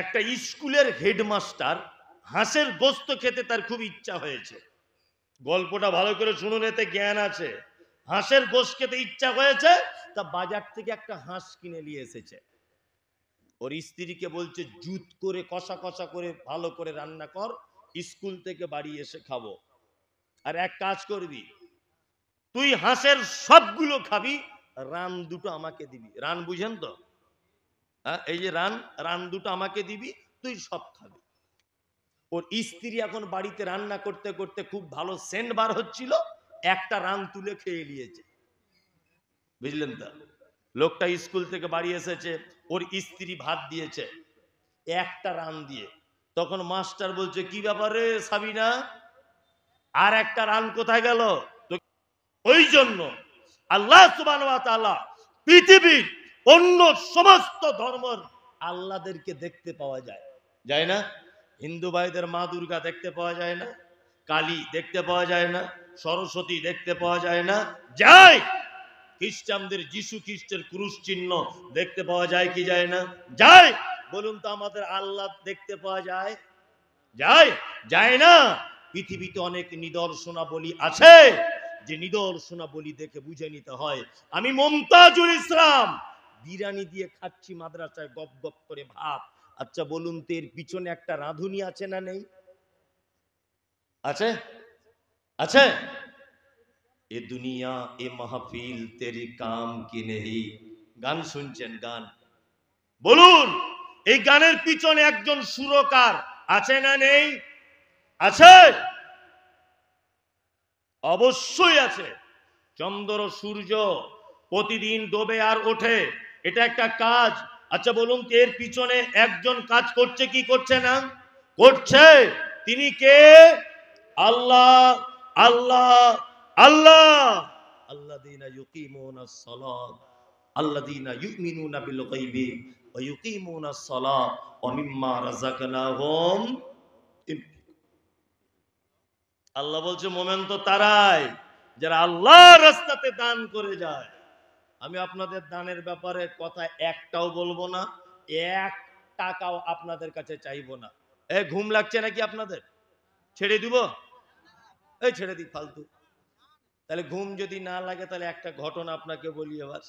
একটা স্কুলের হেডমাস্টার হাঁসের গোস্ত খেতে তার খুব ইচ্ছা হয়েছে। গল্পটা ভালো করে শুনুন, এতে জ্ঞান আছে। হাঁসের গোস্ত খেতে ইচ্ছা হয়েছে, তা বাজার থেকে একটা হাঁস কিনে নিয়ে এসেছে। ওর স্ত্রীকে বলছে জুত করে কষা কষা করে ভালো করে রান্না কর, স্কুল থেকে বাড়ি এসে খাবো। আর এক কাজ করবি, তুই হাঁসের সবগুলো খাবি, রান দুটো আমাকে দিবি। রান বুঝেন তো? এই যে রান, রান দুটো আমাকে দিবি, তুই সব খাবি। ওর স্ত্রী এখন বাড়িতে রান্না করতে করতে খুব ভালো সেন্ট বার হচ্ছিল, একটা রান তুলে খেয়ে নিয়েছে। বুঝলেন তো? লোকটা স্কুল থেকে বাড়ি এসেছে, ওর স্ত্রী ভাত দিয়েছে একটা রান দিয়ে। তখন মাস্টার বলছে কি ব্যাপারে সাবিনা, আর একটা রান কোথায় গেল? ওই জন্য আল্লাহ সুবহানাহু ওয়া তাআলা পৃথিবীর অন্য সমস্ত ধর্মের আল্লাহদেরকে দেখতে পাওয়া যায়, যায় না? হিন্দু ভাইদের মা দুর্গা দেখতে পাওয়া যায় না? কালী দেখতে পাওয়া যায় না? সরস্বতী দেখতে পাওয়া যায় না? যায়। খ্রিস্টানদের যিশু খ্রিস্টের ক্রুশ চিহ্ন দেখতে পাওয়া যায় কি যায় না? যায়। বলুন তো আমাদের আল্লাহ দেখতে পাওয়া যায়? যায়? যায় না। পৃথিবীতে অনেক নিদর্শনাবলী আছে, যে নিদর্শনাবলী দেখে বুঝে নিতে হয়। আমি মুমতাজুল ইসলাম বিরিয়ানি দিয়ে খাচ্ছি মাদ্রাসায় গপ গপ করে ভাত। আচ্ছা বলুন তো এর পিছনে একটা রাঁধুনি আছে না নেই? আছে? আছে? এ দুনিয়া এ মাহফিল তেরি কাম কি নেই। গান শুনছেন? গান বলুন, এই গানের পিছনে একজন সুরকার আছে না নেই? আছে, অবশ্যই আছে। চন্দ্র সূর্য প্রতিদিন ডোবে আর ওঠে, এটা একটা কাজ। আচ্ছা বলুন এর পিছনে একজন কাজ করছে কি করছে না? করছে। তিনি কে? আল্লাহ। আল্লাহ আল্লাহ। আল্লাযীনা ইউকিমুনাস সালাত আল্লাযীনা ইউমিনুনা বিল গায়বি ওয়া ইউকিমুনাস সালাত ওয়া মিম্মা রাযাকনাহুম। আল্লাহ বলছে মোমেন তো তারাই যারা আল্লাহর রাস্তাতে দান করে যায়। আমি আপনাদের দানের ব্যাপারে কথা একটাও বলবো না, এক টাকাও আপনাদের কাছে চাইবো না। ঘুম লাগছে নাকি আপনাদের? ছেড়ে দিব? এই ছেড়ে দিই ফালতু। তাহলে ঘুম যদি না লাগে তাহলে একটা ঘটনা আপনাকে বলি এবার।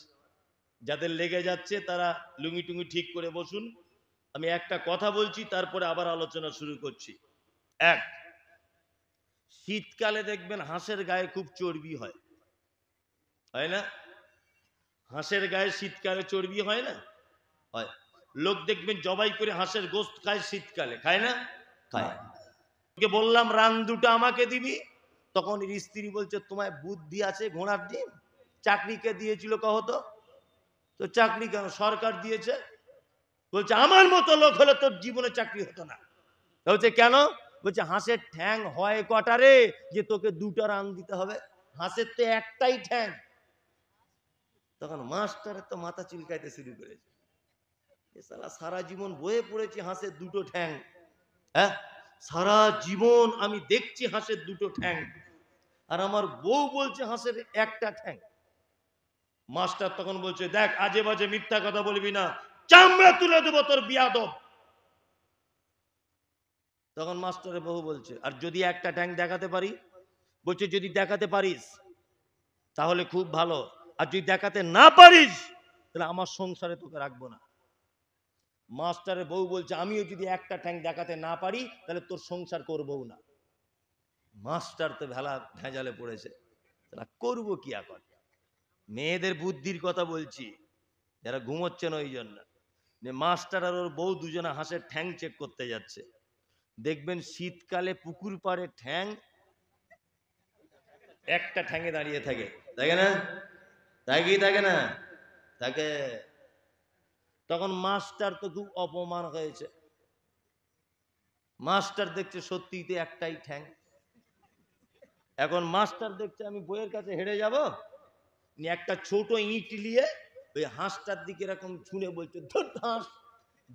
যাদের লেগে যাচ্ছে তারা লুঙ্গি টুঙ্গি ঠিক করে বসুন। আমি একটা কথা বলছি, তারপরে আবার আলোচনা শুরু করছি। এক, শীতকালে দেখবেন হাঁসের গায়ে খুব চর্বি হয়, হয় না? হাঁসের গায়ে শীতকালে চর্বি হয় না? হয়। লোক দেখবেন জবাই করে হাঁসের গোশত খায় শীতকালে, খায় না? খায়। ওকে বললাম রান দুটো আমাকে দিবি, তখন স্ত্রী বলছে তোমায় বুদ্ধি আছে ঘোড়ার ডিম? চাকরি কে দিয়েছিল কহ তো? তো চাকরি কেন, সরকার দিয়েছে। বলছে আমার মতো লোক হলে তোর জীবনে চাকরি হতো না। বলছে কেন? বলছে হাঁসের ঠ্যাং হয় কটা রে যে তোকে দুটো রান দিতে হবে? হাঁসের তো একটাই ঠ্যাং। তখন মাস্টারের তো মাথা চুলকাইতে শুরু করেছে, সারা জীবন বয়ে পড়েছি হাঁসের দুটো ঠ্যাং, হ্যাঁ সারা জীবন আমি দেখছি হাঁসের দুটো ঠ্যাং, আর আমার বউ বলছে হাঁসের একটা ঠ্যাং। মাস্টার তখন বলছে দেখ আজে বাজে মিথ্যা কথা বলবি না, চামড়া তুলে দেবো তোর বিয়াদব। তখন মাস্টারের বউ বলছে আর যদি একটা ঠ্যাং দেখাতে পারি? বলছে যদি দেখাতে পারিস তাহলে খুব ভালো, আর যদি দেখাতে না পারিস তাহলে আমার সংসারে তোকে রাখবো না। মাস্টারের বউ বলছে আমিও যদি একটা ঠ্যাং দেখাতে না পারি তাহলে তোর সংসার করবো না। মাস্টার তো ভেজালে পড়েছে, তাহলে করবো কি এখন? মেয়েদের বুদ্ধির কথা বলছি, যারা ঘুমোচ্ছেন ওই জন্য। মাস্টার আর ওর বউ দুজনে হাঁসের ঠ্যাং চেক করতে যাচ্ছে। দেখবেন শীতকালে পুকুর পাড়ে ঠ্যাং একটা ঠ্যাঙে দাঁড়িয়ে থাকে, থাকে না? থাকে না? থাকে। তখন মাস্টার তো খুব অপমান হয়েছে। মাস্টার দেখছে সত্যিই তো একটাই ঠ্যাং। এখন মাস্টার দেখছে আমি বইয়ের কাছে হেরে যাব, একটা ছোট ইট নিয়ে ওই হাঁসটার দিকে এরকম ছুঁড়ে বলছে ধুর হাঁস।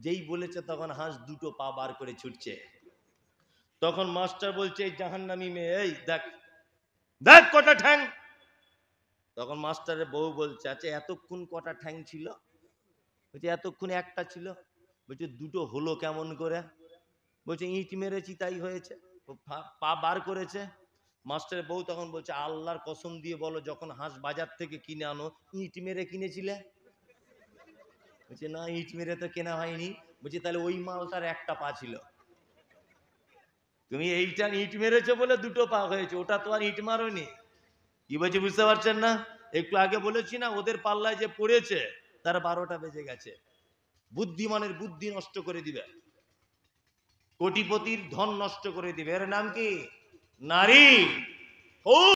যেই বলেছে তখন হাঁস দুটো পা বার করে ছুটছে। তখন মাস্টার বলছে এই জাহান্নামী মেয়ে, এই দেখ দেখ কটা ঠ্যাং। তখন মাস্টারের বউ বলছে আচ্ছা এতক্ষণ কটা ঠ্যাং ছিল? বলছে এতক্ষণ একটা ছিল। বলছে দুটো হলো কেমন করে? বলছে ইট মেরেছি তাই হয়েছে। পা বার করেছে। মাস্টারের বউ তখন বলছে আল্লাহর কসম দিয়ে বলো যখন হাঁস বাজার থেকে কিনে আনো ইট মেরে কিনেছিলে? বলছে না ইট মেরে তো কেনা হয়নি। বলছে তাহলে ওই মালটার একটা পা ছিল, তুমি এইটা ইট মেরেছো বলে দুটো পা হয়েছে, ওটা তো আর ইট মারোনি। কি বলছে বুঝতে পারছেন না? একটু আগে বলেছি না ওদের পাল্লায় যে পড়েছে তার 12টা বেজে গেছে। বুদ্ধিমানের বুদ্ধি নষ্ট করে দিবে, কোটিপতির ধন নষ্ট করে দিবে। এর নাম কি? নারী। খুব